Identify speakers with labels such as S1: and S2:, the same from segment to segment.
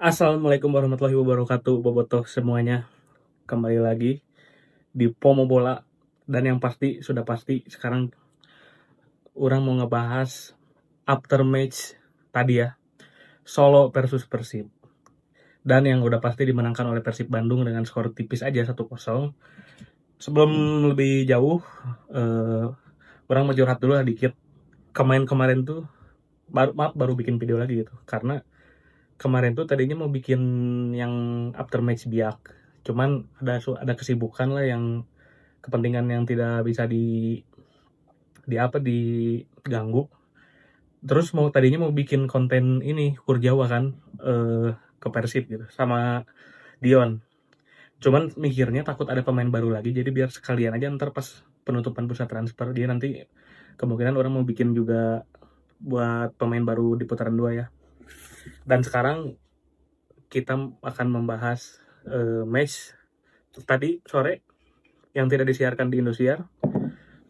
S1: Assalamualaikum warahmatullahi wabarakatuh, bobotoh semuanya. Kembali lagi di Pomo Bola, dan yang pasti, sudah pasti sekarang orang mau ngebahas after match tadi ya, Solo versus Persib. Dan yang udah pasti dimenangkan oleh Persib Bandung dengan skor tipis aja 1-0. Sebelum lebih jauh, eh, orang mau curhat dulu lah dikit. Kemarin tuh baru bikin video lagi gitu. Karena kemarin tuh tadinya mau bikin yang after match biak. Cuman ada kesibukan lah, yang kepentingan yang tidak bisa diganggu. Terus tadinya mau bikin konten ini Kur Jawa kan, ke Persib gitu sama Dion. Cuman mikirnya takut ada pemain baru lagi, jadi biar sekalian aja ntar pas penutupan bursa transfer dia nanti kemungkinan orang mau bikin juga buat pemain baru di putaran 2 ya. Dan sekarang kita akan membahas match tadi sore yang tidak disiarkan di Indosiar,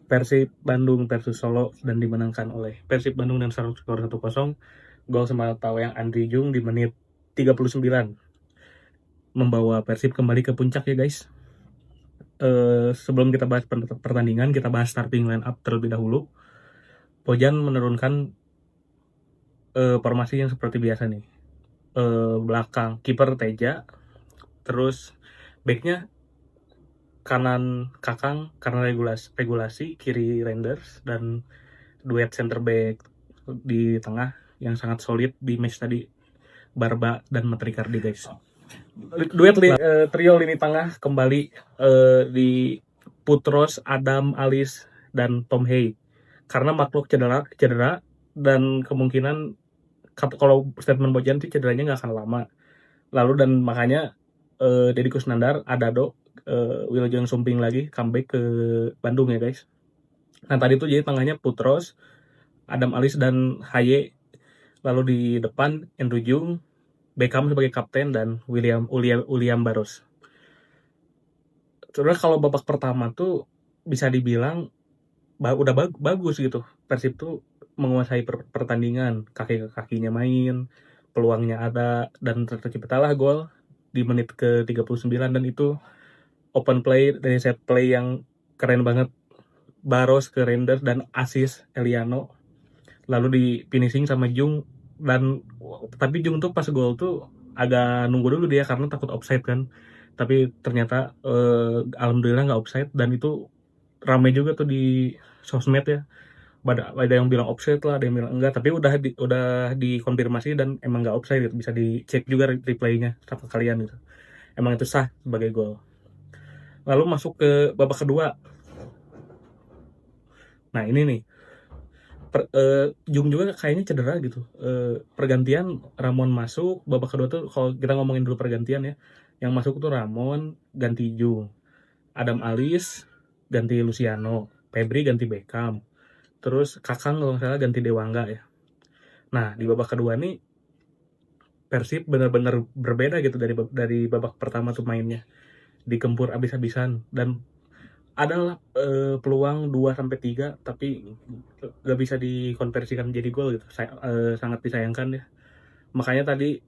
S1: Persib Bandung versus Solo, dan dimenangkan oleh Persib Bandung dan skor 1-0. Gol yang Andri Jung di menit 39 membawa Persib kembali ke puncak ya guys. Sebelum kita bahas pertandingan, kita bahas starting line up terlebih dahulu. Pojan menurunkan formasi yang seperti biasa nih. Belakang kiper Teja, terus backnya kanan Kakang karena regulasi, kiri Renders, dan duet center back di tengah yang sangat solid di match tadi, Barba dan Matrikardi guys. Trio lini tengah kembali di Putros, Adam, Alis, dan Tom Hay. Karena makhluk cedera dan kemungkinan kalau statement Bojan sih cederanya nggak akan lama. Lalu dan makanya Deddy Kusnandar, Adado, Wilujeng Sumping lagi comeback ke Bandung ya guys. Nah tadi tuh jadi tengahnya Putros, Adam Alis, dan Haye. Lalu di depan Andrew Jung, Beckham sebagai kapten, dan William Barros. Sebenarnya kalau babak pertama tuh bisa dibilang udah bagus gitu. Persib tuh menguasai pertandingan, kaki ke kakinya main, peluangnya ada, dan terciptalah gol di menit ke 39, dan itu open play dari set play yang keren banget. Barros ke Renders dan assist Eliano, lalu di finishing sama Jung. Dan tapi Jung tuh pas gol tuh agak nunggu dulu dia karena takut offside kan, tapi ternyata alhamdulillah nggak offside. Dan itu ramai juga tuh di sosmed ya, ada yang bilang offside lah, ada yang bilang enggak, tapi udah dikonfirmasi dan emang nggak offside gitu. Bisa dicek juga replaynya sama kalian gitu, emang itu sah sebagai gol. Lalu masuk ke babak kedua. Nah ini nih, Jung juga kayaknya cedera gitu. Pergantian Ramon masuk babak kedua tuh, kalau kita ngomongin dulu pergantian ya, yang masuk tuh Ramon ganti Jung, Adam Alis ganti Luciano, Febri ganti Beckham, terus Kakang kalau nggak salah ganti Dewangga ya. Nah di babak kedua nih Persib benar-benar berbeda gitu dari babak pertama tuh, mainnya digempur abis-abisan, dan adalah peluang 2-3 tapi gak bisa dikonversikan menjadi gol gitu. Sangat disayangkan ya. Makanya tadi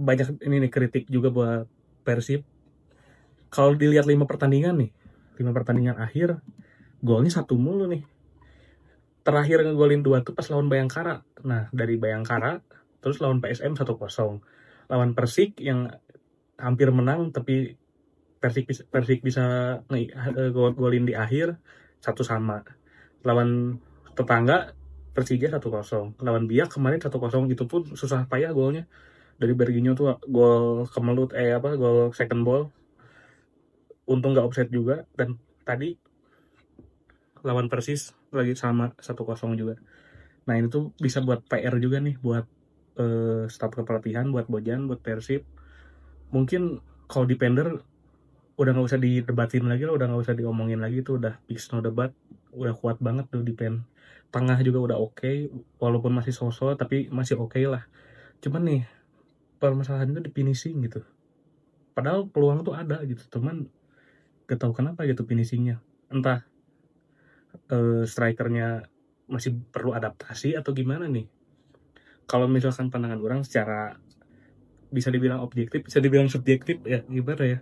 S1: banyak ini nih kritik juga buat Persib. Kalau dilihat 5 pertandingan akhir, golnya satu mulu nih. Terakhir ngegolin 2 tuh pas lawan Bayangkara. Nah dari Bayangkara terus lawan PSM 1-0, lawan Persik yang hampir menang tapi Persik bisa golin di akhir 1-1. Lawan tetangga Persija 1-0. Lawan Biak kemarin 1-0, itu pun susah payah golnya. Dari Berginho tuh gol kemelut, gol second ball. Untung nggak offside juga. Dan tadi lawan Persis lagi sama 1-0 juga. Nah ini tuh bisa buat PR juga nih buat staf kepelatihan, buat Bojan, buat Persib. Mungkin kalau Defender udah nggak usah didebatin lagi lah, udah nggak usah diomongin lagi, tuh udah fix no debat, udah kuat banget tuh defend. Tengah juga udah oke, walaupun masih sosok tapi masih oke lah. Cuman nih permasalahan itu di finishing gitu, padahal peluang tuh ada gitu, cuman gak tahu kenapa gitu finishingnya. Entah strikernya masih perlu adaptasi atau gimana nih. Kalau misalkan pandangan orang secara bisa dibilang objektif, bisa dibilang subjektif ya, gimana ya.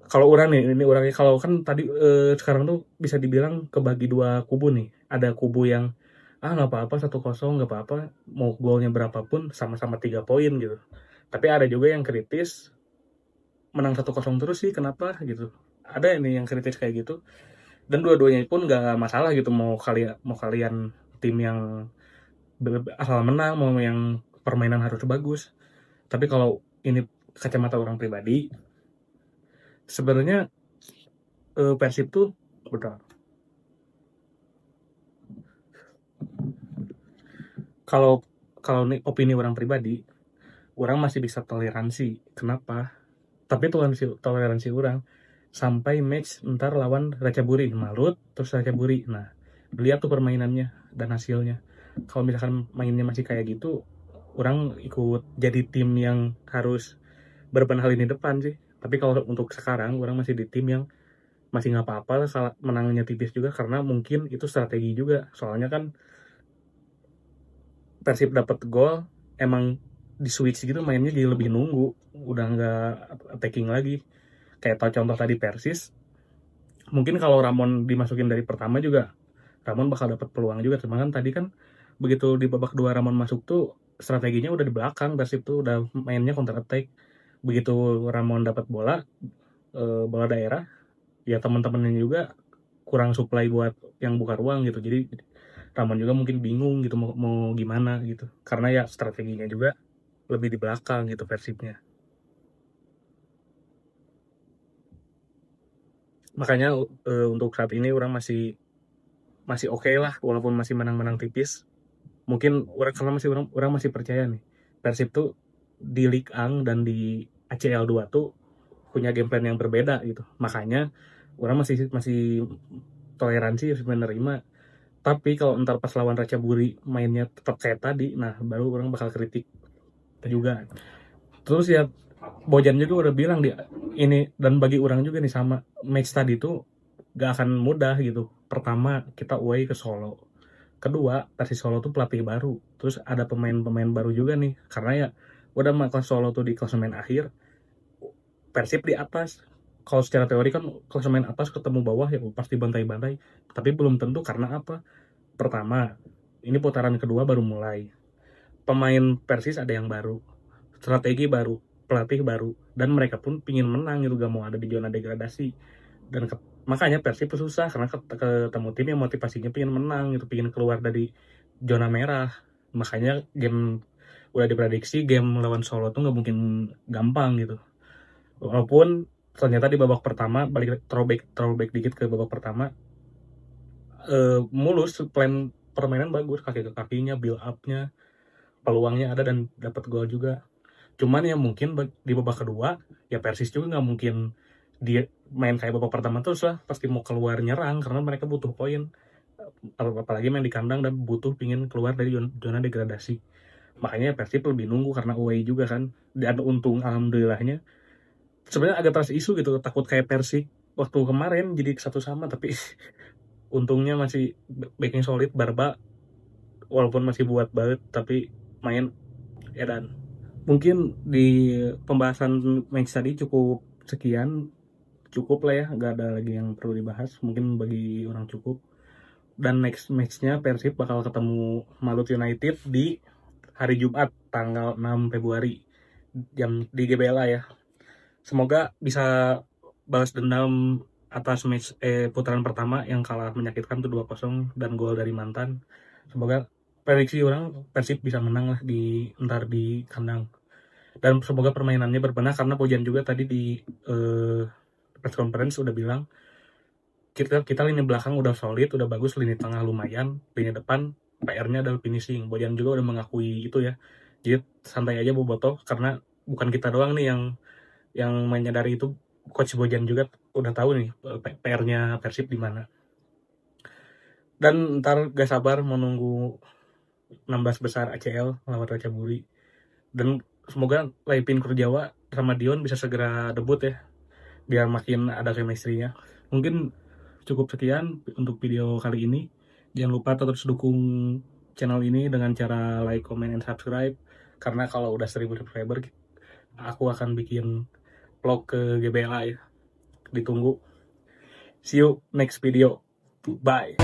S1: Kalau orang nih, ini orangnya kalau kan tadi sekarang tuh bisa dibilang kebagi dua kubu nih. Ada kubu yang nggak apa-apa 1-0 nggak apa-apa, mau golnya berapapun sama-sama 3 poin gitu. Tapi ada juga yang kritis, menang 1-0 terus sih kenapa gitu. Ada ini yang kritis kayak gitu. Dan dua-duanya pun nggak masalah gitu, mau kalian tim yang asal menang, mau yang permainan harus bagus. Tapi kalau ini kacamata orang pribadi, sebenarnya Persib tuh udah, kalau kalau nih opini orang pribadi, orang masih bisa toleransi. Kenapa? Tapi toleransi orang sampai match ntar lawan Ratchaburi Malut terus Ratchaburi. Nah, lihat tuh permainannya dan hasilnya. Kalau misalkan mainnya masih kayak gitu, orang ikut jadi tim yang harus berbenah lini depan sih. Tapi kalau untuk sekarang, orang masih di tim yang masih nggak apa-apa lah, menangnya tipis juga karena mungkin itu strategi juga. Soalnya kan Persib dapat gol, emang di switch gitu mainnya jadi lebih nunggu, udah nggak attacking lagi. Kayak tau contoh tadi Persis, mungkin kalau Ramon dimasukin dari pertama juga, Ramon bakal dapat peluang juga. Cuma kan tadi kan begitu di babak kedua Ramon masuk tuh strateginya udah di belakang, Persib tuh udah mainnya counter attack. Begitu Ramon dapat bola, bola daerah, ya teman-temannya juga kurang supply buat yang buka ruang gitu. Jadi Ramon juga mungkin bingung gitu mau gimana gitu. Karena ya strateginya juga lebih di belakang gitu Persibnya. Makanya untuk saat ini orang masih masih oke lah walaupun masih menang-menang tipis. Mungkin karena orang masih percaya nih, Persib tuh di Ligue 1 dan di ACL 2 tuh punya game plan yang berbeda gitu. Makanya orang masih masih toleransi, masih menerima. Tapi kalau ntar pas lawan Ratchaburi mainnya tetap kayak tadi, nah baru orang bakal kritik juga. Terus ya Bojan juga udah bilang ini, dan bagi orang juga nih sama, match tadi tuh gak akan mudah gitu. Pertama, kita away ke Solo. Kedua, Persis Solo tuh pelatih baru. Terus ada pemain-pemain baru juga nih. Karena ya udah makan Solo tuh di klasemen akhir, Persib di atas. Kalau secara teori kan klasemen atas ketemu bawah ya pasti bantai-bantai. Tapi belum tentu, karena apa? Pertama, ini putaran kedua baru mulai. Pemain Persis ada yang baru, strategi baru, pelatih baru, dan mereka pun pingin menang gitu, gak mau ada di zona degradasi. Dan makanya Persib susah karena ketemu tim yang motivasinya pingin menang gitu, pingin keluar dari zona merah. Makanya game udah diprediksi game lawan Solo tuh nggak mungkin gampang gitu. Walaupun ternyata di babak pertama, balik throwback dikit ke babak pertama, mulus, plan permainan bagus, kaki ke kakinya, build upnya, peluangnya ada dan dapat gol juga. Cuman ya mungkin di babak kedua ya Persis juga nggak mungkin dia main kayak babak pertama terus lah, pasti mau keluar nyerang karena mereka butuh poin, apalagi main di kandang dan butuh pingin keluar dari zona degradasi. Makanya Persib lebih nunggu karena away juga kan. Dan untung alhamdulillahnya, sebenarnya agak trust isu gitu, takut kayak Persib waktu kemarin jadi 1-1, tapi untungnya masih backing solid Barba, walaupun masih buat banget tapi main edan. Mungkin di pembahasan match tadi cukup sekian, cukup lah ya, nggak ada lagi yang perlu dibahas, mungkin bagi orang cukup. Dan next matchnya Persib bakal ketemu Malut United di hari Jumat tanggal 6 Februari jam di GBLA ya. Semoga bisa balas dendam atas match putaran pertama yang kalah menyakitkan tuh 2-0 dan gol dari mantan. Semoga, prediksi orang, Persib bisa menang lah ntar di kandang. Dan semoga permainannya berbenah karena Bojan juga tadi di press conference udah bilang kita lini belakang udah solid, udah bagus, lini tengah lumayan, lini depan PR-nya adalah finishing. Bojan juga udah mengakui itu ya. Jadi santai aja Bobotoh, karena bukan kita doang nih yang menyadari itu. Coach Bojan juga udah tahu nih PR-nya Persib di mana. Dan ntar gak sabar menunggu 16 besar ACL lawan Ratchaburi. Dan semoga Laipin Kurjawa sama Dion bisa segera debut ya, biar makin ada chemistry-nya. Mungkin cukup sekian untuk video kali ini. Jangan lupa terus dukung channel ini dengan cara like, comment, and subscribe. Karena kalau udah 1000 subscriber, aku akan bikin vlog ke GBLA ya. Ditunggu. See you next video. Bye.